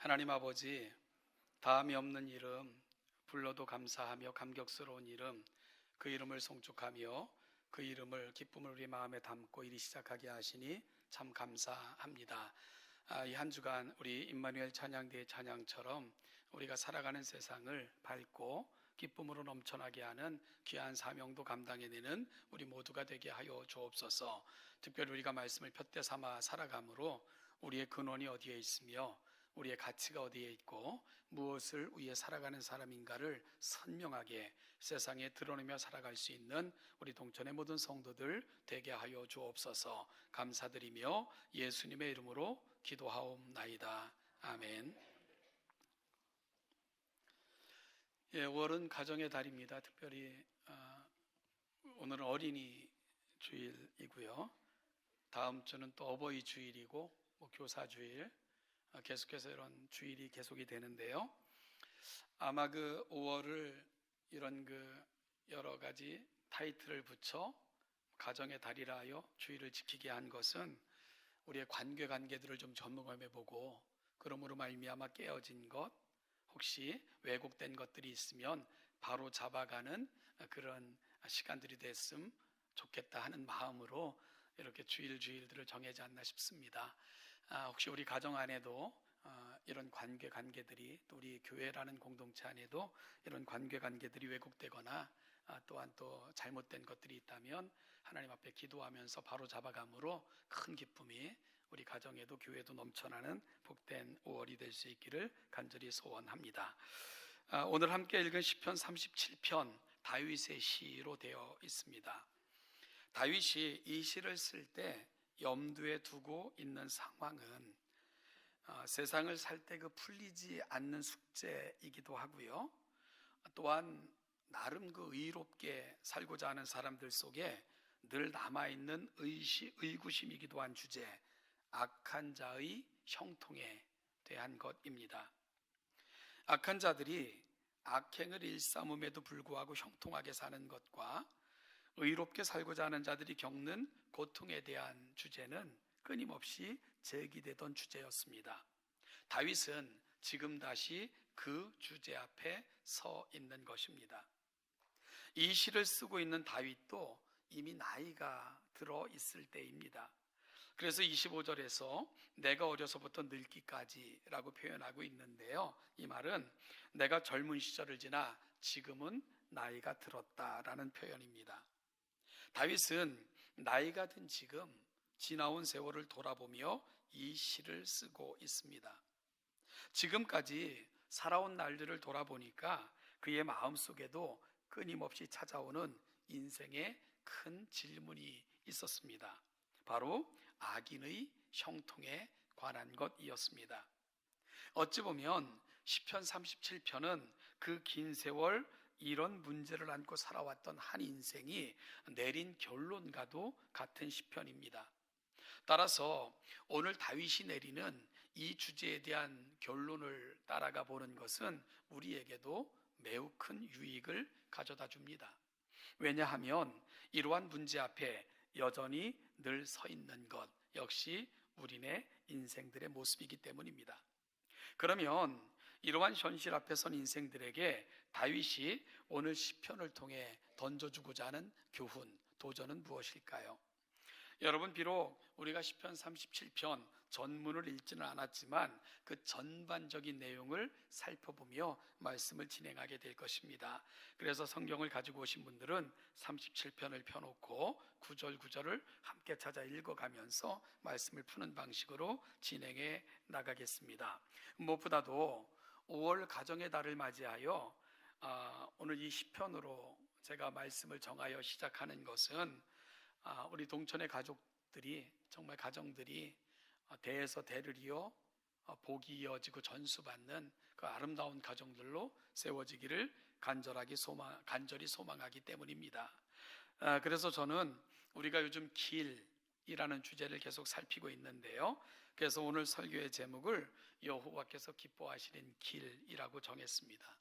하나님 아버지, 다함이 없는 이름, 불러도 감사하며 감격스러운 이름, 그 이름을 송축하며 그 이름을 기쁨을 우리 마음에 담고 일이 시작하게 하시니 참 감사합니다. 이 한 주간 우리 임마누엘 찬양대의 찬양처럼 우리가 살아가는 세상을 밝고 기쁨으로 넘쳐나게 하는 귀한 사명도 감당해내는 우리 모두가 되게 하여 주옵소서. 특별히 우리가 말씀을 푯대 삼아 살아감으로 우리의 근원이 어디에 있으며 우리의 가치가 어디에 있고 무엇을 위해 살아가는 사람인가를 선명하게 세상에 드러내며 살아갈 수 있는 우리 동천의 모든 성도들 되게 하여 주옵소서. 감사드리며 예수님의 이름으로 기도하옵나이다. 아멘. 5월은 가정의 달입니다. 특별히 오늘은 어린이 주일이고요. 다음 주는 또 어버이 주일이고 교사 주일, 계속해서 이런 주일이 계속이 되는데요. 아마 그 5월을 이런 여러 가지 타이틀을 붙여 가정의 달이라 하여 주일을 지키게 한 것은 우리의 관계들을 좀 점검해 보고 그러므로 말미암아 깨어진 것, 혹시 왜곡된 것들이 있으면 바로 잡아가는 그런 시간들이 됐으면 좋겠다 하는 마음으로 이렇게 주일들을 정하지 않나 싶습니다. 혹시 우리 가정 안에도 이런 관계들이, 또 우리 교회라는 공동체 안에도 이런 관계들이 왜곡되거나 또한 또 잘못된 것들이 있다면 하나님 앞에 기도하면서 바로 잡아감으로 큰 기쁨이 우리 가정에도 교회도 넘쳐나는 복된 5월이 될 수 있기를 간절히 소원합니다. 오늘 함께 읽은 시편 37편 다윗의 시로 되어 있습니다. 다윗이 이 시를 쓸 때 염두에 두고 있는 상황은 세상을 살 때 풀리지 않는 숙제이기도 하고요. 또한 나름 의롭게 살고자 하는 사람들 속에 늘 남아있는 의구심이기도 한 주제, 악한 자의 형통에 대한 것입니다. 악한 자들이 악행을 일삼음에도 불구하고 형통하게 사는 것과 의롭게 살고자 하는 자들이 겪는 고통에 대한 주제는 끊임없이 제기되던 주제였습니다. 다윗은 지금 다시 그 주제 앞에 서 있는 것입니다. 이 시를 쓰고 있는 다윗도 이미 나이가 들어 있을 때입니다. 그래서 25절에서 내가 어려서부터 늙기까지 라고 표현하고 있는데요, 이 말은 내가 젊은 시절을 지나 지금은 나이가 들었다라는 표현입니다. 다윗은 나이가 든 지금 지나온 세월을 돌아보며 이 시를 쓰고 있습니다. 지금까지 살아온 날들을 돌아보니까 그의 마음속에도 끊임없이 찾아오는 인생의 큰 질문이 있었습니다. 바로 악인의 형통에 관한 것이었습니다. 어찌 보면 시편 37편은 그 긴 세월 이런 문제를 안고 살아왔던 한 인생이 내린 결론과도 같은 시편입니다. 따라서 오늘 다윗이 내리는 이 주제에 대한 결론을 따라가 보는 것은 우리에게도 매우 큰 유익을 가져다 줍니다. 왜냐하면 이러한 문제 앞에 여전히 늘 서 있는 것 역시 우리네 인생들의 모습이기 때문입니다. 그러면 이러한 현실 앞에 선 인생들에게 다윗이 오늘 시편을 통해 던져주고자 하는 교훈, 도전은 무엇일까요? 여러분, 비록 우리가 시편 37편 전문을 읽지는 않았지만 그 전반적인 내용을 살펴보며 말씀을 진행하게 될 것입니다. 그래서 성경을 가지고 오신 분들은 37편을 펴놓고 구절을 함께 찾아 읽어가면서 말씀을 푸는 방식으로 진행해 나가겠습니다. 무엇보다도 5월 가정의 달을 맞이하여 오늘 이 시편으로 제가 말씀을 정하여 시작하는 것은 우리 동천의 가족들이, 정말 가정들이 대에서 대를 이어 복이 이어지고 전수받는 그 아름다운 가정들로 세워지기를 간절히 소망하기 때문입니다. 그래서 저는 우리가 요즘 길이라는 주제를 계속 살피고 있는데요, 그래서 오늘 설교의 제목을 여호와께서 기뻐하시는 길이라고 정했습니다.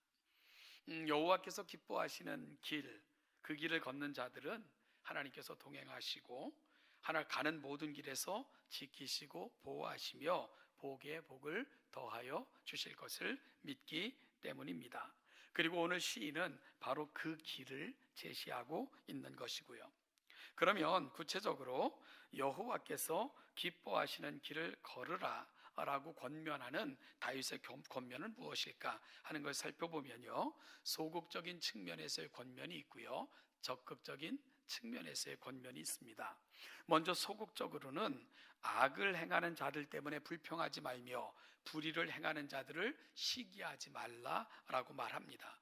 여호와께서 기뻐하시는 길, 그 길을 걷는 자들은 하나님께서 동행하시고 하나 가는 모든 길에서 지키시고 보호하시며 복에 복을 더하여 주실 것을 믿기 때문입니다. 그리고 오늘 시인은 바로 그 길을 제시하고 있는 것이고요. 그러면 구체적으로 여호와께서 기뻐하시는 길을 걸으라 라고 권면하는 다윗의 권면은 무엇일까 하는 것을 살펴보면요, 소극적인 측면에서의 권면이 있고요, 적극적인 측면에서의 권면이 있습니다. 먼저 소극적으로는 악을 행하는 자들 때문에 불평하지 말며 불의를 행하는 자들을 시기하지 말라라고 말합니다.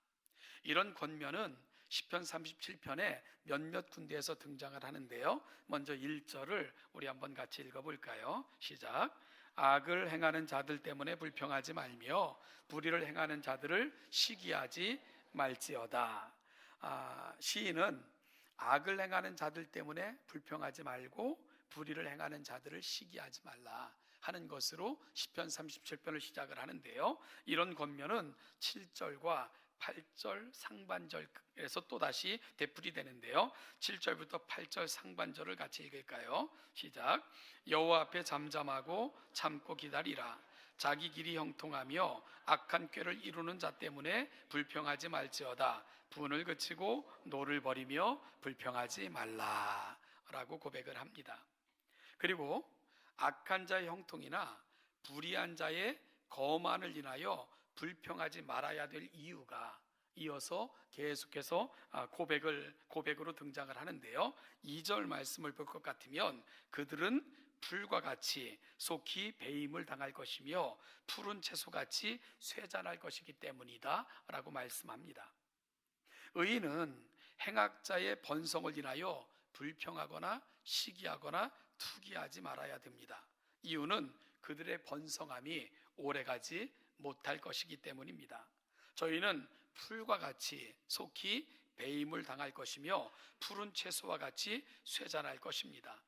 이런 권면은 시편 37편에 몇몇 군데에서 등장을 하는데요, 먼저 1절을 우리 한번 같이 읽어볼까요? 시작. 악을 행하는 자들 때문에 불평하지 말며 불의를 행하는 자들을 시기하지 말지어다. 시인은 악을 행하는 자들 때문에 불평하지 말고 불의를 행하는 자들을 시기하지 말라 하는 것으로 시편 37편을 시작을 하는데요, 이런 권면은 7절과 8절 상반절에서 또다시 되풀이 되는데요, 7절부터 8절 상반절을 같이 읽을까요? 시작. 여호와 앞에 잠잠하고 참고 기다리라. 자기 길이 형통하며 악한 꾀를 이루는 자 때문에 불평하지 말지어다. 분을 그치고 노를 버리며 불평하지 말라 라고 고백을 합니다. 그리고 악한 자의 형통이나 불의한 자의 거만을 인하여 불평하지 말아야 될 이유가 이어서 계속해서 고백으로 등장을 하는데요, 2절 말씀을 볼 것 같으면 그들은 풀과 같이 속히 배임을 당할 것이며 푸른 채소같이 쇠잔할 것이기 때문이다 라고 말씀합니다. 의인은 행악자의 번성을 인하여 불평하거나 시기하거나 투기하지 말아야 됩니다. 이유는 그들의 번성함이 오래가지 못할 것이기 때문입니다. 저희는 풀과 같이 속히 배임을 당할 것이며 푸른 채소와 같이 쇠잔할 것입니다.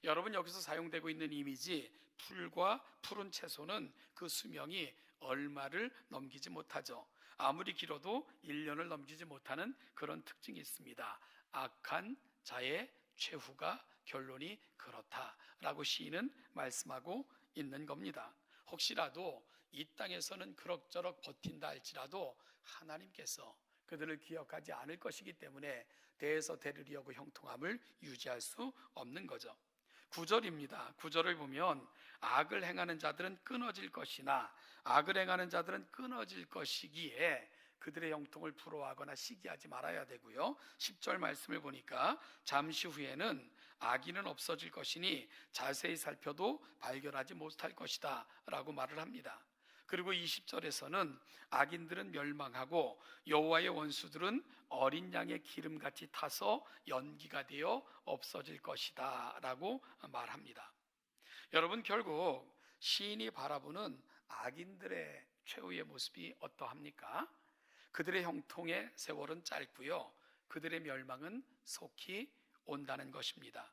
여러분, 여기서 사용되고 있는 이미지 풀과 푸른 채소는 그 수명이 얼마를 넘기지 못하죠. 아무리 길어도 1년을 넘기지 못하는 그런 특징이 있습니다. 악한 자의 최후가 결론이 그렇다라고 시인은 말씀하고 있는 겁니다. 혹시라도 이 땅에서는 그럭저럭 버틴다 할지라도 하나님께서 그들을 기억하지 않을 것이기 때문에 대에서 대르리하고 형통함을 유지할 수 없는 거죠. 9절입니다. 9절을 보면 악을 행하는 자들은 끊어질 것이나 악을 행하는 자들은 끊어질 것이기에 그들의 형통을 부러워하거나 시기하지 말아야 되고요, 10절 말씀을 보니까 잠시 후에는 악인은 없어질 것이니 자세히 살펴도 발견하지 못할 것이다 라고 말을 합니다. 그리고 20절에서는 악인들은 멸망하고 여호와의 원수들은 어린 양의 기름같이 타서 연기가 되어 없어질 것이다 라고 말합니다. 여러분, 결국 시인이 바라보는 악인들의 최후의 모습이 어떠합니까? 그들의 형통의 세월은 짧고요, 그들의 멸망은 속히 온다는 것입니다.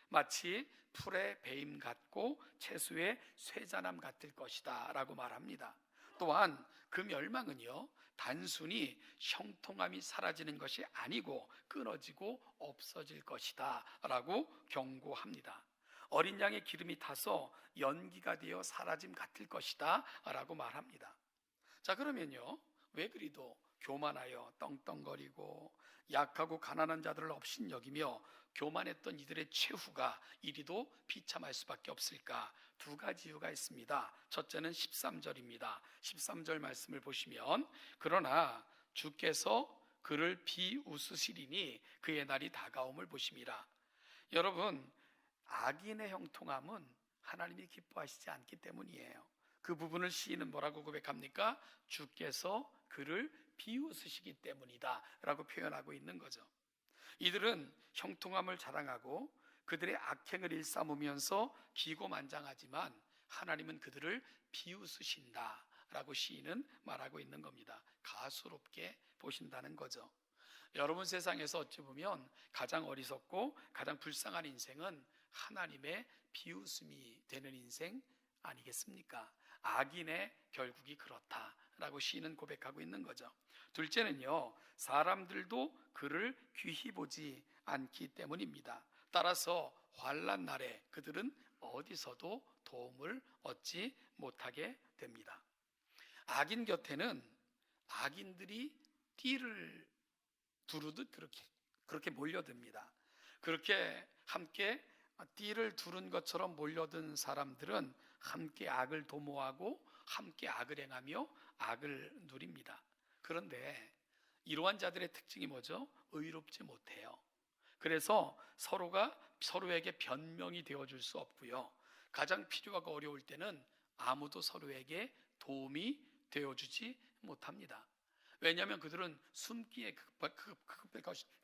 마치 풀의 배임 같고 채소의 쇠잔함 같을 것이다 라고 말합니다. 또한 그 멸망은요, 단순히 형통함이 사라지는 것이 아니고 끊어지고 없어질 것이다 라고 경고합니다. 어린 양의 기름이 타서 연기가 되어 사라짐 같을 것이다 라고 말합니다. 자, 그러면요, 왜 그리도 교만하여 떵떵거리고 약하고 가난한 자들을 업신여기며 교만했던 이들의 최후가 이리도 비참할 수밖에 없을까? 두 가지 이유가 있습니다. 첫째는 13절입니다. 13절 말씀을 보시면 그러나 주께서 그를 비웃으시리니 그의 날이 다가옴을 보심이라. 여러분, 악인의 형통함은 하나님이 기뻐하시지 않기 때문이에요. 그 부분을 시인은 뭐라고 고백합니까? 주께서 그를 비웃으시기 때문이다 라고 표현하고 있는 거죠. 이들은 형통함을 자랑하고 그들의 악행을 일삼으면서 기고만장하지만 하나님은 그들을 비웃으신다 라고 시인은 말하고 있는 겁니다. 가소롭게 보신다는 거죠. 여러분, 세상에서 어찌 보면 가장 어리석고 가장 불쌍한 인생은 하나님의 비웃음이 되는 인생 아니겠습니까? 악인의 결국이 그렇다라고 시인은 고백하고 있는 거죠. 둘째는요, 사람들도 그를 귀히 보지 않기 때문입니다. 따라서 환난 날에 그들은 어디서도 도움을 얻지 못하게 됩니다. 악인 곁에는 악인들이 띠를 두르듯 그렇게 몰려듭니다. 그렇게 함께 띠를 두른 것처럼 몰려든 사람들은 함께 악을 도모하고 함께 악을 행하며 악을 누립니다. 그런데 이러한 자들의 특징이 뭐죠? 의롭지 못해요. 그래서 서로가 서로에게 변명이 되어줄 수 없고요. 가장 필요하고 어려울 때는 아무도 서로에게 도움이 되어주지 못합니다. 왜냐하면 그들은 숨기에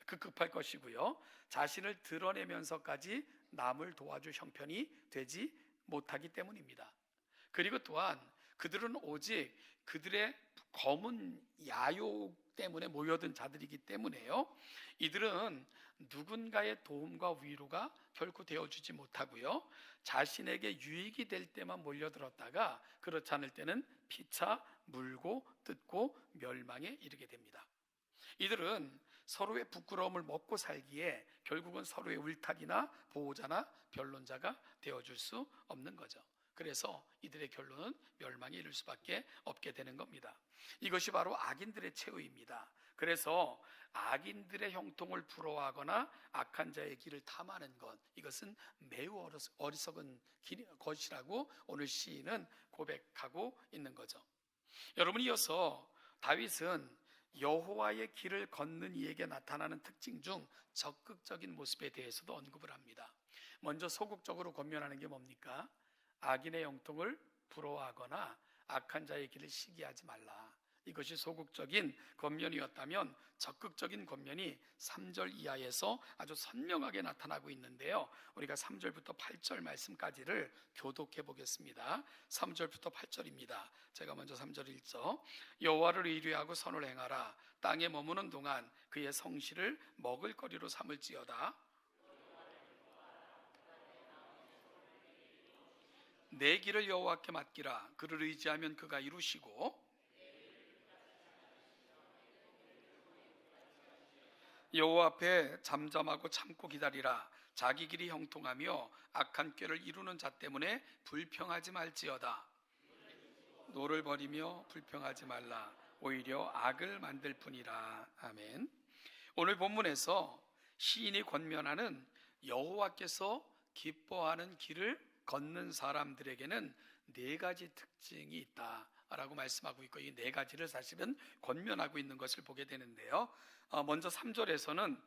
급급할 것이고요. 자신을 드러내면서까지 남을 도와줄 형편이 되지 못하기 때문입니다. 그리고 또한 그들은 오직 그들의 검은 야욕 때문에 모여든 자들이기 때문에요. 이들은 누군가의 도움과 위로가 결코 되어주지 못하고요. 자신에게 유익이 될 때만 몰려들었다가 그렇지 않을 때는 피차 물고 뜯고 멸망에 이르게 됩니다. 이들은 서로의 부끄러움을 먹고 살기에 결국은 서로의 울타리나 보호자나 변론자가 되어줄 수 없는 거죠. 그래서 이들의 결론은 멸망에 이를 수밖에 없게 되는 겁니다. 이것이 바로 악인들의 최후입니다. 그래서 악인들의 형통을 부러워하거나 악한 자의 길을 탐하는 것, 이것은 매우 어리석은 것이라고 오늘 시인은 고백하고 있는 거죠. 여러분, 이어서 다윗은 여호와의 길을 걷는 이에게 나타나는 특징 중 적극적인 모습에 대해서도 언급을 합니다. 먼저 소극적으로 권면하는 게 뭡니까? 악인의 형통을 부러워하거나 악한 자의 길을 시기하지 말라. 이것이 소극적인 권면이었다면 적극적인 권면이 3절 이하에서 아주 선명하게 나타나고 있는데요. 우리가 3절부터 8절 말씀까지를 교독해 보겠습니다. 3절부터 8절입니다. 제가 먼저 3절 읽죠. 여호와를 의뢰하고 선을 행하라. 땅에 머무는 동안 그의 성실을 먹을거리로 삼을지어다. 내 길을 여호와께 맡기라. 그를 의지하면 그가 이루시고 여호와 앞에 잠잠하고 참고 기다리라. 자기 길이 형통하며 악한 꾀를 이루는 자 때문에 불평하지 말지어다. 노를 버리며 불평하지 말라. 오히려 악을 만들 뿐이라. 아멘. 오늘 본문에서 시인이 권면하는 여호와께서 기뻐하는 길을 걷는 사람들에게는 4가지 특징이 있다라고 말씀하고 있고, 이 4가지를 사실은 권면하고 있는 것을 보게 되는데요. 먼저 3절에서는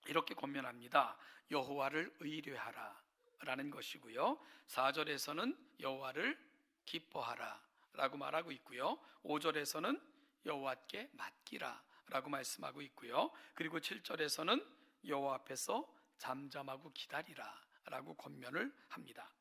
이렇게 권면합니다. 여호와를 의뢰하라 라는 것이고요. 4절에서는 여호와를 기뻐하라 라고 말하고 있고요. 5절에서는 여호와께 맡기라 라고 말씀하고 있고요. 그리고 7절에서는 여호와 앞에서 잠잠하고 기다리라 라고 권면을 합니다.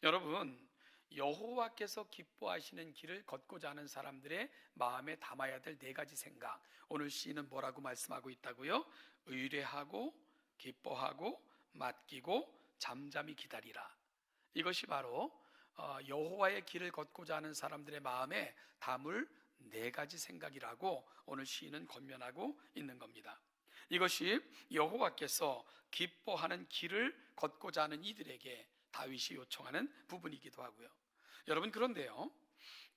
여러분, 여호와께서 기뻐하시는 길을 걷고자 하는 사람들의 마음에 담아야 될 4가지 생각, 오늘 시인은 뭐라고 말씀하고 있다고요? 의뢰하고 기뻐하고 맡기고 잠잠히 기다리라. 이것이 바로 여호와의 길을 걷고자 하는 사람들의 마음에 담을 4가지 생각이라고 오늘 시인은 권면하고 있는 겁니다. 이것이 여호와께서 기뻐하는 길을 걷고자 하는 이들에게 다윗이 요청하는 부분이기도 하고요. 여러분, 그런데요,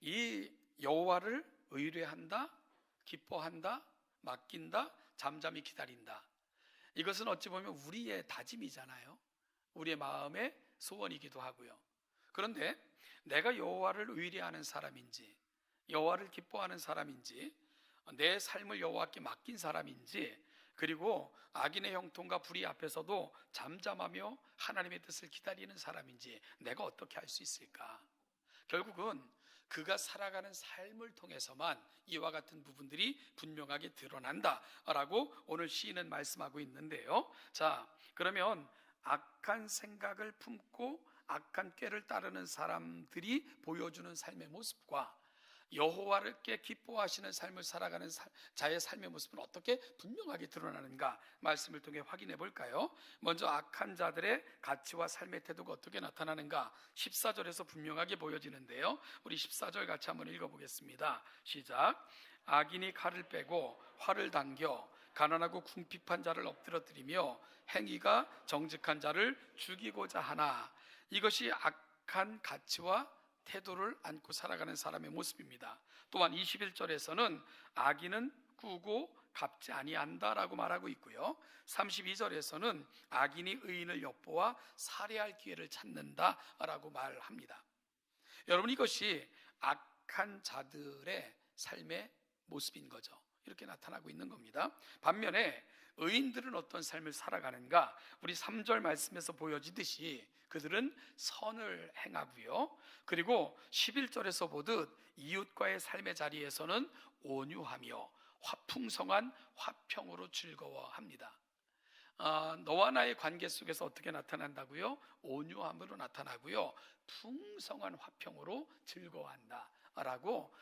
이 여호와를 의뢰한다, 기뻐한다, 맡긴다, 잠잠히 기다린다, 이것은 어찌 보면 우리의 다짐이잖아요. 우리의 마음의 소원이기도 하고요. 그런데 내가 여호와를 의뢰하는 사람인지, 여호와를 기뻐하는 사람인지, 내 삶을 여호와께 맡긴 사람인지, 그리고 악인의 형통과 불의 앞에서도 잠잠하며 하나님의 뜻을 기다리는 사람인지 내가 어떻게 알 수 있을까? 결국은 그가 살아가는 삶을 통해서만 이와 같은 부분들이 분명하게 드러난다라고 오늘 시인은 말씀하고 있는데요. 자, 그러면 악한 생각을 품고 악한 꾀를 따르는 사람들이 보여주는 삶의 모습과 여호와께 기뻐하시는 삶을 살아가는 자의 삶의 모습은 어떻게 분명하게 드러나는가 말씀을 통해 확인해 볼까요? 먼저 악한 자들의 가치와 삶의 태도가 어떻게 나타나는가 14절에서 분명하게 보여지는데요. 우리 14절 같이 한번 읽어보겠습니다. 시작. 악인이 칼을 빼고 활을 당겨 가난하고 궁핍한 자를 엎드러뜨리며 행위가 정직한 자를 죽이고자 하나. 이것이 악한 가치와 태도를 안고 살아가는 사람의 모습입니다. 또한 21절에서는 악인은 꾸고 갚지 아니한다라고 말하고 있고요. 32절에서는 악인이 의인을 엿보아 살해할 기회를 찾는다라고 말합니다. 여러분, 이것이 악한 자들의 삶의 모습인 거죠. 이렇게 나타나고 있는 겁니다. 반면에 의인들은 어떤 삶을 살아가는가? 우리 3절 말씀에서 보여지듯이 그들은 선을 행하고요. 그리고 11절에서 보듯 이웃과의 삶의 자리에서는 온유하며 화풍성한 화평으로 즐거워합니다. 너와 나의 관계 속에서 어떻게 나타난다고요? 온유함으로 나타나고요. 풍성한 화평으로 즐거워한다 라고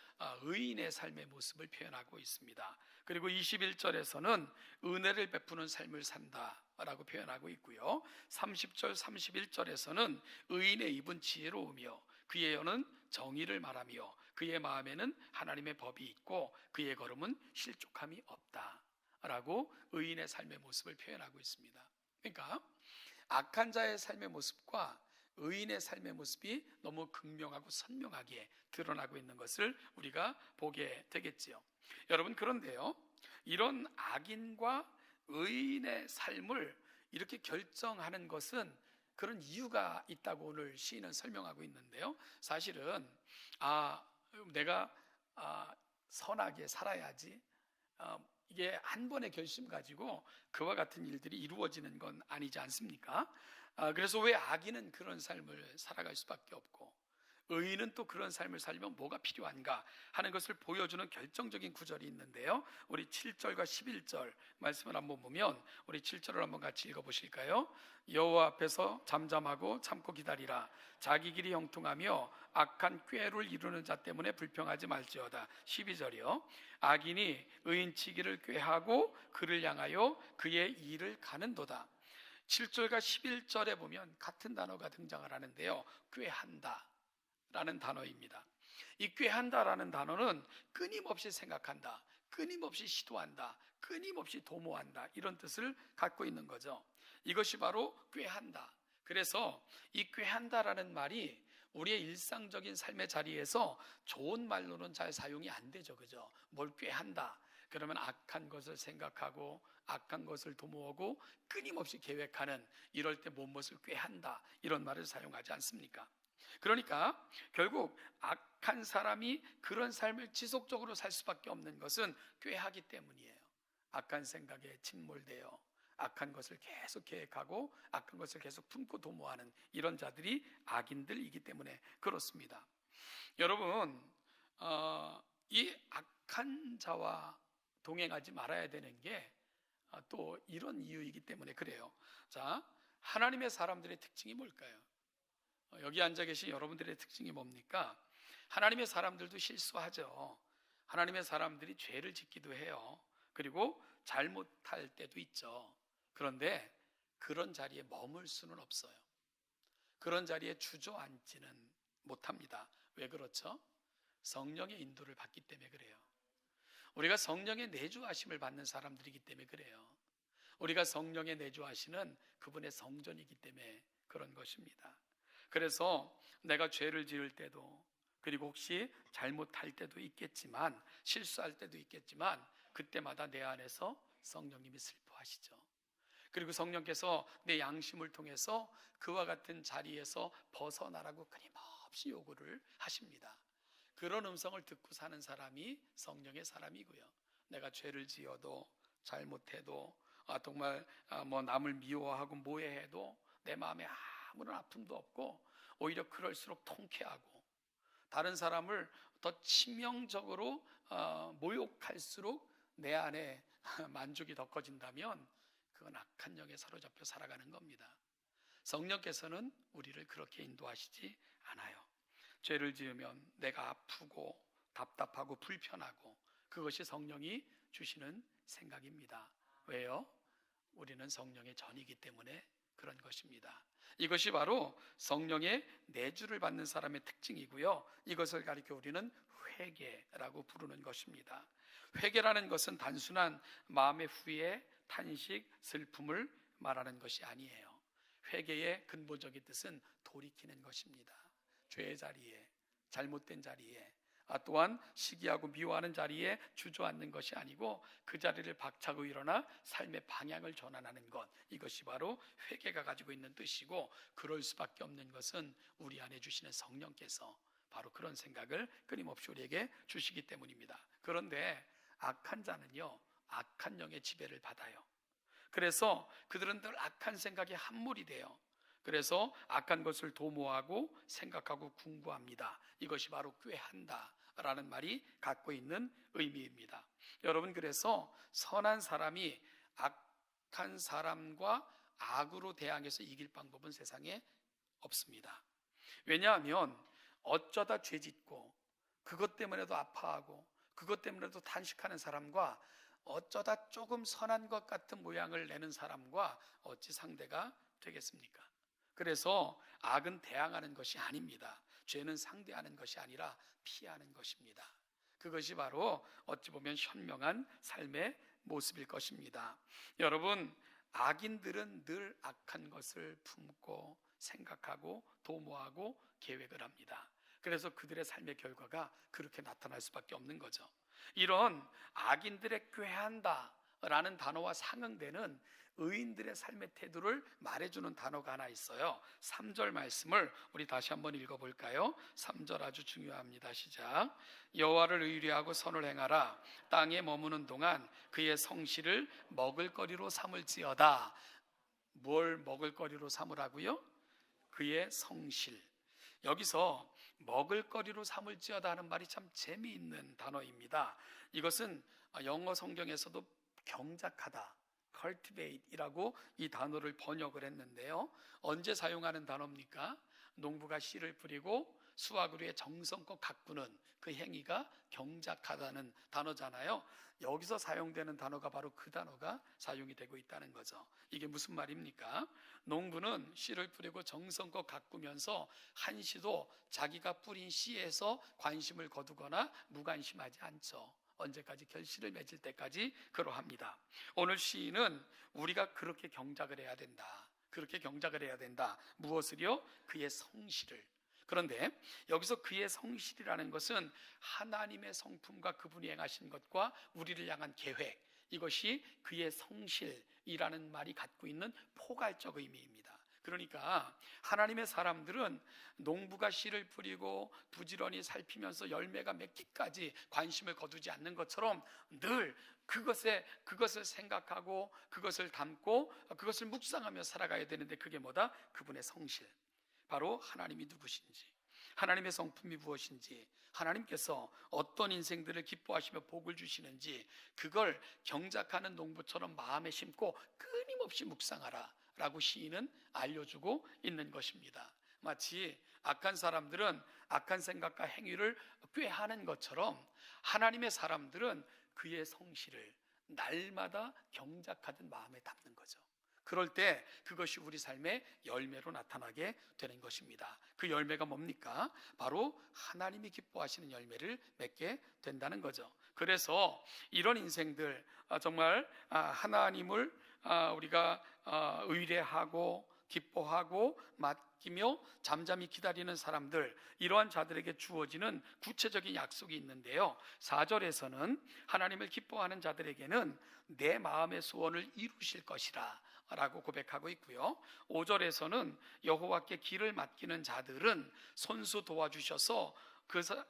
의인의 삶의 모습을 표현하고 있습니다. 그리고 21절에서는 은혜를 베푸는 삶을 산다 라고 표현하고 있고요. 30절 31절에서는 의인의 입은 지혜로우며 그의 혀는 정의를 말하며 그의 마음에는 하나님의 법이 있고 그의 걸음은 실족함이 없다 라고 의인의 삶의 모습을 표현하고 있습니다. 그러니까 악한 자의 삶의 모습과 의인의 삶의 모습이 너무 극명하고 선명하게 드러나고 있는 것을 우리가 보게 되겠지요. 여러분, 그런데요, 이런 악인과 의인의 삶을 이렇게 결정하는 것은 그런 이유가 있다고 오늘 시인은 설명하고 있는데요. 사실은 내가 선하게 살아야지, 이게 한 번의 결심 가지고 그와 같은 일들이 이루어지는 건 아니지 않습니까? 그래서 왜 악인은 그런 삶을 살아갈 수밖에 없고 의인은 또 그런 삶을 살려면 뭐가 필요한가 하는 것을 보여주는 결정적인 구절이 있는데요. 우리 7절과 11절 말씀을 한번 보면, 우리 7절을 한번 같이 읽어보실까요? 여호와 앞에서 잠잠하고 참고 기다리라. 자기 길이 형통하며 악한 꾀를 이루는 자 때문에 불평하지 말지어다. 12절이요. 악인이 의인치기를 꾀하고 그를 향하여 그의 일을 가는도다. 7절과 11절에 보면 같은 단어가 등장을 하는데요. 꾀한다 라는 단어입니다. 이 꾀한다라는 단어는 끊임없이 생각한다, 끊임없이 시도한다, 끊임없이 도모한다, 이런 뜻을 갖고 있는 거죠. 이것이 바로 꾀한다. 그래서 이 꾀한다라는 말이 우리의 일상적인 삶의 자리에서 좋은 말로는 잘 사용이 안 되죠. 그죠? 뭘 꾀한다 그러면 악한 것을 생각하고 악한 것을 도모하고 끊임없이 계획하는, 이럴 때 무엇을 꾀한다 이런 말을 사용하지 않습니까? 그러니까 결국 악한 사람이 그런 삶을 지속적으로 살 수밖에 없는 것은 꾀하기 때문이에요. 악한 생각에 침몰되어 악한 것을 계속 계획하고 악한 것을 계속 품고 도모하는 이런 자들이 악인들이기 때문에 그렇습니다. 여러분, 이 악한 자와 동행하지 말아야 되는 게 또 이런 이유이기 때문에 그래요. 자, 하나님의 사람들의 특징이 뭘까요? 여기 앉아 계신 여러분들의 특징이 뭡니까? 하나님의 사람들도 실수하죠. 하나님의 사람들이 죄를 짓기도 해요. 그리고 잘못할 때도 있죠. 그런데 그런 자리에 머물 수는 없어요. 그런 자리에 주저앉지는 못합니다. 왜 그렇죠? 성령의 인도를 받기 때문에 그래요. 우리가 성령의 내주하심을 받는 사람들이기 때문에 그래요. 우리가 성령의 내주하시는 그분의 성전이기 때문에 그런 것입니다. 그래서 내가 죄를 지을 때도, 그리고 혹시 잘못할 때도 있겠지만, 실수할 때도 있겠지만, 그때마다 내 안에서 성령님이 슬퍼하시죠. 그리고 성령께서 내 양심을 통해서 그와 같은 자리에서 벗어나라고 끊임없이 요구를 하십니다. 그런 음성을 듣고 사는 사람이 성령의 사람이고요. 내가 죄를 지어도 잘못해도 정말 남을 미워하고 모해해도 내 마음에 아무런 아픔도 없고 오히려 그럴수록 통쾌하고 다른 사람을 더 치명적으로 모욕할수록 내 안에 만족이 더 커진다면 그건 악한 영에 사로잡혀 살아가는 겁니다. 성령께서는 우리를 그렇게 인도하시지 않아요. 죄를 지으면 내가 아프고 답답하고 불편하고 그것이 성령이 주시는 생각입니다. 왜요? 우리는 성령의 전이기 때문에 그런 것입니다. 이것이 바로 성령의 내주를 받는 사람의 특징이고요. 이것을 가리켜 우리는 회개라고 부르는 것입니다. 회개라는 것은 단순한 마음의 후회, 탄식, 슬픔을 말하는 것이 아니에요. 회개의 근본적인 뜻은 돌이키는 것입니다. 죄의 자리에 잘못된 자리에, 또한 시기하고 미워하는 자리에 주저앉는 것이 아니고 그 자리를 박차고 일어나 삶의 방향을 전환하는 것, 이것이 바로 회개가 가지고 있는 뜻이고, 그럴 수밖에 없는 것은 우리 안에 주시는 성령께서 바로 그런 생각을 끊임없이 우리에게 주시기 때문입니다. 그런데 악한 자는요, 악한 영의 지배를 받아요. 그래서 그들은 늘 악한 생각에 함몰이 돼요. 그래서 악한 것을 도모하고 생각하고 궁구합니다. 이것이 바로 꾀한다 라는 말이 갖고 있는 의미입니다. 여러분, 그래서 선한 사람이 악한 사람과 악으로 대항해서 이길 방법은 세상에 없습니다. 왜냐하면 어쩌다 죄짓고 그것 때문에도 아파하고 그것 때문에도 탄식하는 사람과 어쩌다 조금 선한 것 같은 모양을 내는 사람과 어찌 상대가 되겠습니까? 그래서 악은 대항하는 것이 아닙니다. 죄는 상대하는 것이 아니라 피하는 것입니다. 그것이 바로 어찌 보면 현명한 삶의 모습일 것입니다. 여러분, 악인들은 늘 악한 것을 품고 생각하고 도모하고 계획을 합니다. 그래서 그들의 삶의 결과가 그렇게 나타날 수밖에 없는 거죠. 이런 악인들의 꾀한다 라는 단어와 상응되는 의인들의 삶의 태도를 말해주는 단어가 하나 있어요. 3절 말씀을 우리 다시 한번 읽어볼까요? 3절 아주 중요합니다. 시작. 여호와를 의뢰하고 선을 행하라. 땅에 머무는 동안 그의 성실을 먹을거리로 삼을지어다. 뭘 먹을거리로 삼으라고요? 그의 성실. 여기서 먹을거리로 삼을지어다 하는 말이 참 재미있는 단어입니다. 이것은 영어 성경에서도 경작하다, cultivate이라고 이 단어를 번역을 했는데요. 언제 사용하는 단어입니까? 농부가 씨를 뿌리고 수확을 정성껏 가꾸는 그 행위가 경작하다는 단어잖아요. 여기서 사용되는 단어가 바로 그 단어가 사용이 되고 있다는 거죠. 이게 무슨 말입니까? 농부는 씨를 뿌리고 정성껏 가꾸면서 한시도 자기가 뿌린 씨에서 관심을 거두거나 무관심하지 않죠. 언제까지? 결실을 맺을 때까지 그러합니다. 오늘 시인은 우리가 그렇게 경작을 해야 된다. 그렇게 경작을 해야 된다. 무엇을요? 그의 성실을. 그런데 여기서 그의 성실이라는 것은 하나님의 성품과 그분이 행하신 것과 우리를 향한 계획, 이것이 그의 성실이라는 말이 갖고 있는 포괄적 의미입니다. 그러니까 하나님의 사람들은 농부가 씨를 뿌리고 부지런히 살피면서 열매가 맺기까지 관심을 거두지 않는 것처럼 늘 그것을 생각하고 그것을 담고 그것을 묵상하며 살아가야 되는데, 그게 뭐다? 그분의 성실. 바로 하나님이 누구신지, 하나님의 성품이 무엇인지, 하나님께서 어떤 인생들을 기뻐하시며 복을 주시는지, 그걸 경작하는 농부처럼 마음에 심고 끊임없이 묵상하라 라고 시인은 알려주고 있는 것입니다. 마치 악한 사람들은 악한 생각과 행위를 꾀하는 것처럼 하나님의 사람들은 그의 성실을 날마다 경작하듯 마음에 담는 거죠. 그럴 때 그것이 우리 삶의 열매로 나타나게 되는 것입니다. 그 열매가 뭡니까? 바로 하나님이 기뻐하시는 열매를 맺게 된다는 거죠. 그래서 이런 인생들, 정말 하나님을 우리가 의뢰하고 기뻐하고 맡기며 잠잠히 기다리는 사람들, 이러한 자들에게 주어지는 구체적인 약속이 있는데요. 4절에서는 하나님을 기뻐하는 자들에게는 내 마음의 소원을 이루실 것이라 라고 고백하고 있고요. 5절에서는 여호와께 길을 맡기는 자들은 손수 도와주셔서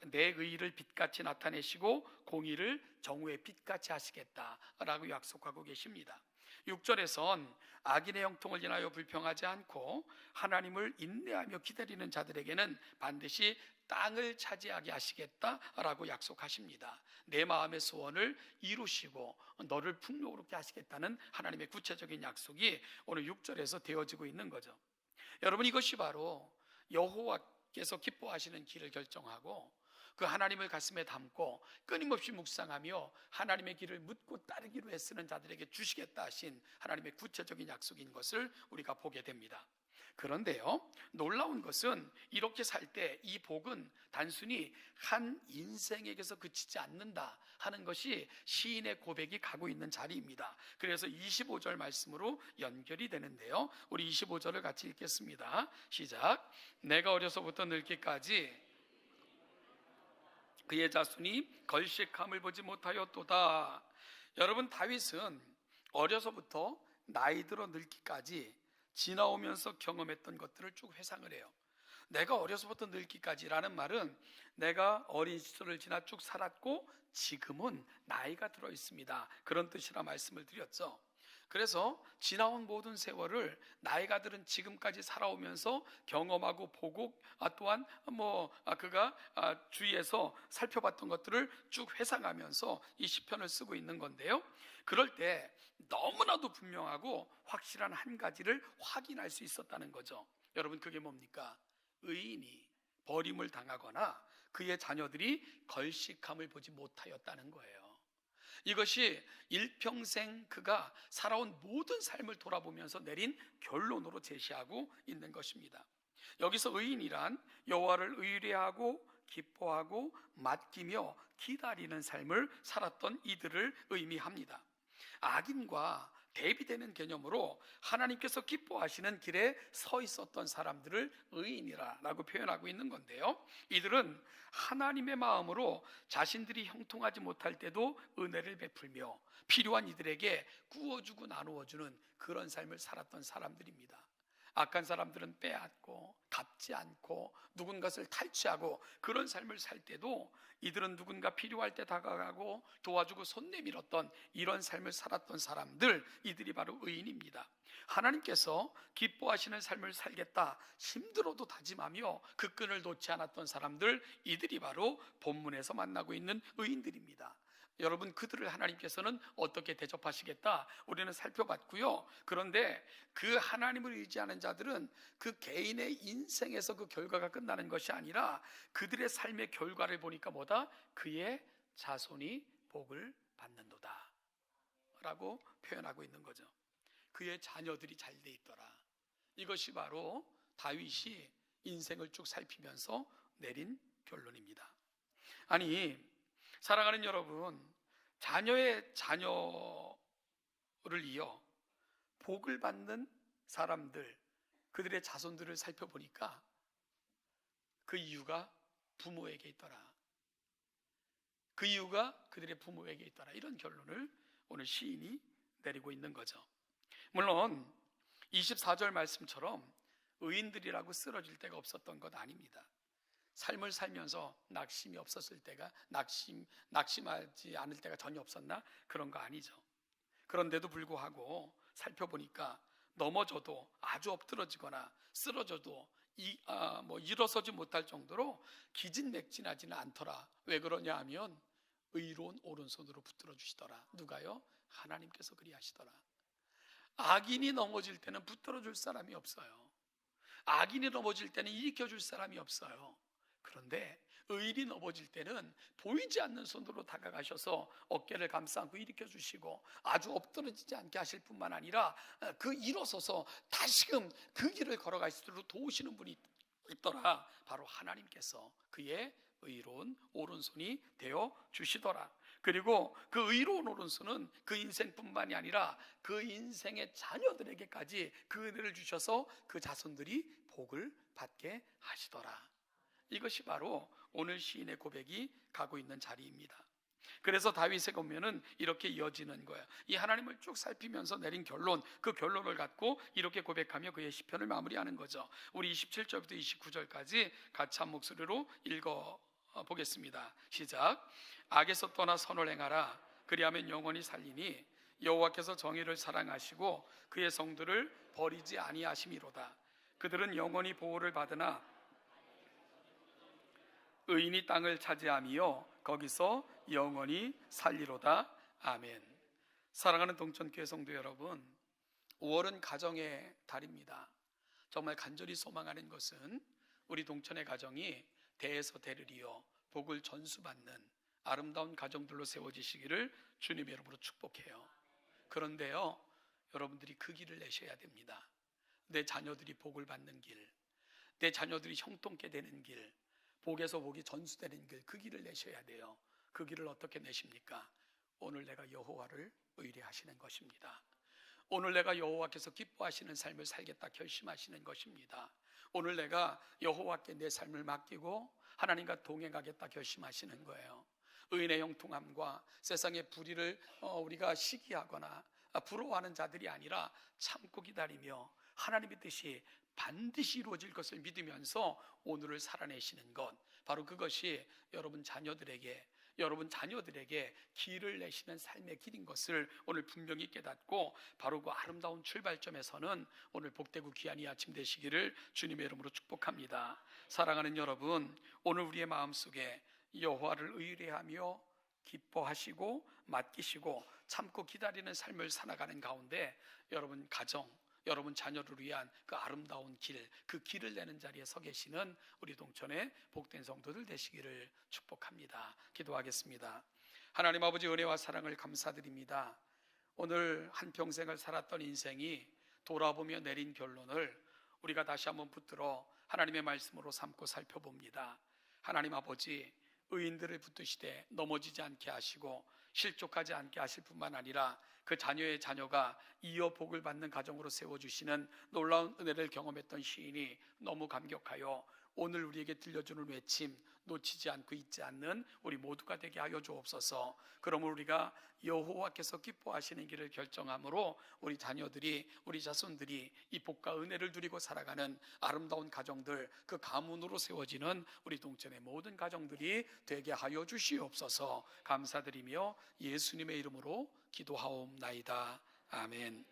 내 의의를 빛같이 나타내시고 공의를 정오의 빛같이 하시겠다라고 약속하고 계십니다. 6절에선 악인의 형통을 인하여 불평하지 않고 하나님을 인내하며 기다리는 자들에게는 반드시 땅을 차지하게 하시겠다라고 약속하십니다. 내 마음의 소원을 이루시고 너를 풍요롭게 하시겠다는 하나님의 구체적인 약속이 오늘 6절에서 되어지고 있는 거죠. 여러분, 이것이 바로 여호와께서 기뻐하시는 길을 결정하고 그 하나님을 가슴에 담고 끊임없이 묵상하며 하나님의 길을 묻고 따르기로 애쓰는 자들에게 주시겠다 하신 하나님의 구체적인 약속인 것을 우리가 보게 됩니다. 그런데요, 놀라운 것은 이렇게 살 때 이 복은 단순히 한 인생에게서 그치지 않는다 하는 것이 시인의 고백이 가고 있는 자리입니다. 그래서 25절 말씀으로 연결이 되는데요, 우리 25절을 같이 읽겠습니다. 시작. 내가 어려서부터 늙기까지 그의 자손이 걸식함을 보지 못하였도다. 여러분, 다윗은 어려서부터 나이 들어 늙기까지 지나오면서 경험했던 것들을 쭉 회상을 해요. 내가 어려서부터 늙기까지라는 말은 내가 어린 시절을 지나 쭉 살았고 지금은 나이가 들어 있습니다, 그런 뜻이라 말씀을 드렸죠. 그래서 지나온 모든 세월을 나이가 들은 지금까지 살아오면서 경험하고 보고 또한 그가 주위에서 살펴봤던 것들을 쭉 회상하면서 이 시편을 쓰고 있는 건데요. 그럴 때 너무나도 분명하고 확실한 한 가지를 확인할 수 있었다는 거죠. 여러분, 그게 뭡니까? 의인이 버림을 당하거나 그의 자녀들이 걸식함을 보지 못하였다는 거예요. 이것이 일평생 그가 살아온 모든 삶을 돌아보면서 내린 결론으로 제시하고 있는 것입니다. 여기서 의인이란 여호와를 의뢰하고 기뻐하고 맡기며 기다리는 삶을 살았던 이들을 의미합니다. 악인과 대비되는 개념으로 하나님께서 기뻐하시는 길에 서 있었던 사람들을 의인이라고 표현하고 있는 건데요, 이들은 하나님의 마음으로 자신들이 형통하지 못할 때도 은혜를 베풀며 필요한 이들에게 구워주고 나누어주는 그런 삶을 살았던 사람들입니다. 악한 사람들은 빼앗고 갚지 않고 누군가를 탈취하고 그런 삶을 살 때도 이들은 누군가 필요할 때 다가가고 도와주고 손 내밀었던 이런 삶을 살았던 사람들, 이들이 바로 의인입니다. 하나님께서 기뻐하시는 삶을 살겠다 힘들어도 다짐하며 그 끈을 놓지 않았던 사람들, 이들이 바로 본문에서 만나고 있는 의인들입니다. 여러분, 그들을 하나님께서는 어떻게 대접하시겠다 우리는 살펴봤고요. 그런데 그 하나님을 의지하는 자들은 그 개인의 인생에서 그 결과가 끝나는 것이 아니라 그들의 삶의 결과를 보니까 뭐다? 그의 자손이 복을 받는도다 라고 표현하고 있는 거죠. 그의 자녀들이 잘 돼 있더라. 이것이 바로 다윗이 인생을 쭉 살피면서 내린 결론입니다. 아니, 사랑하는 여러분, 자녀의 자녀를 이어 복을 받는 사람들, 그들의 자손들을 살펴보니까 그 이유가 부모에게 있더라. 그 이유가 그들의 부모에게 있더라. 이런 결론을 오늘 시인이 내리고 있는 거죠. 물론 24절 말씀처럼 의인들이라고 쓰러질 때가 없었던 것 아닙니다. 삶을 살면서 낙심이 없었을 때가, 낙심하지 않을 때가 전혀 없었나? 그런 거 아니죠. 그런데도 불구하고 살펴보니까 넘어져도, 아주 엎드러지거나 쓰러져도 일어서지 못할 정도로 기진맥진하지는 않더라. 왜 그러냐 하면 의로운 오른손으로 붙들어 주시더라. 누가요? 하나님께서 그리하시더라. 악인이 넘어질 때는 붙들어 줄 사람이 없어요. 악인이 넘어질 때는 일으켜 줄 사람이 없어요. 그런데 의인이 넘어질 때는 보이지 않는 손으로 다가가셔서 어깨를 감싸 안고 일으켜 주시고 아주 엎드러지지 않게 하실 뿐만 아니라 그 일어서서 다시금 그 길을 걸어갈 수 있도록 도우시는 분이 있더라. 바로 하나님께서 그의 의로운 오른손이 되어 주시더라. 그리고 그 의로운 오른손은 그 인생뿐만이 아니라 그 인생의 자녀들에게까지 그 은혜를 주셔서 그 자손들이 복을 받게 하시더라. 이것이 바로 오늘 시인의 고백이 가고 있는 자리입니다. 그래서 다윗에 보면은 이렇게 이어지는 거예요. 이 하나님을 쭉 살피면서 내린 결론, 그 결론을 갖고 이렇게 고백하며 그의 시편을 마무리하는 거죠. 우리 27절부터 29절까지 같이 한 목소리로 읽어 보겠습니다. 시작. 악에서 떠나 선을 행하라. 그리하면 영원히 살리니 여호와께서 정의를 사랑하시고 그의 성들을 버리지 아니하심이로다. 그들은 영원히 보호를 받으나 의인이 땅을 차지하며 거기서 영원히 살리로다. 아멘. 사랑하는 동천교회 성도 여러분, 5월은 가정의 달입니다. 정말 간절히 소망하는 것은 우리 동천의 가정이 대에서 대를 이어 복을 전수받는 아름다운 가정들로 세워지시기를 주님의 이름으로 축복해요. 그런데요, 여러분들이 그 길을 내셔야 됩니다. 내 자녀들이 복을 받는 길, 내 자녀들이 형통케 되는 길, 복에서 복이 전수되는 길, 그 길을 내셔야 돼요. 그 길을 어떻게 내십니까? 오늘 내가 여호와를 의뢰하시는 것입니다. 오늘 내가 여호와께서 기뻐하시는 삶을 살겠다 결심하시는 것입니다. 오늘 내가 여호와께 내 삶을 맡기고 하나님과 동행하겠다 결심하시는 거예요. 의인의 형통함과 세상의 불의를 우리가 시기하거나 부러워하는 자들이 아니라 참고 기다리며 하나님의 뜻이 반드시 이루어질 것을 믿으면서 오늘을 살아내시는 것, 바로 그것이 여러분 자녀들에게 길을 내시는 삶의 길인 것을 오늘 분명히 깨닫고, 바로 그 아름다운 출발점에서는 오늘 복되고 귀한 이 아침 되시기를 주님의 이름으로 축복합니다. 사랑하는 여러분, 오늘 우리의 마음속에 여호와를 의뢰하며 기뻐하시고 맡기시고 참고 기다리는 삶을 살아가는 가운데 여러분 가정, 여러분 자녀를 위한 그 아름다운 길, 그 길을 내는 자리에 서 계시는 우리 동천의 복된 성도들 되시기를 축복합니다. 기도하겠습니다. 하나님 아버지, 은혜와 사랑을 감사드립니다. 오늘 한평생을 살았던 인생이 돌아보며 내린 결론을 우리가 다시 한번 붙들어 하나님의 말씀으로 삼고 살펴봅니다. 하나님 아버지, 의인들을 붙드시되 넘어지지 않게 하시고 실족하지 않게 하실 뿐만 아니라 그 자녀의 자녀가 이어 복을 받는 가정으로 세워주시는 놀라운 은혜를 경험했던 시인이 너무 감격하여 오늘 우리에게 들려주는 외침 놓치지 않고 잊지 않는 우리 모두가 되게 하여 주옵소서. 그러므로 우리가 여호와께서 기뻐하시는 길을 결정함으로 우리 자녀들이, 우리 자손들이 이 복과 은혜를 누리고 살아가는 아름다운 가정들, 그 가문으로 세워지는 우리 동천의 모든 가정들이 되게 하여 주시옵소서. 감사드리며 예수님의 이름으로 기도하옵나이다. 아멘.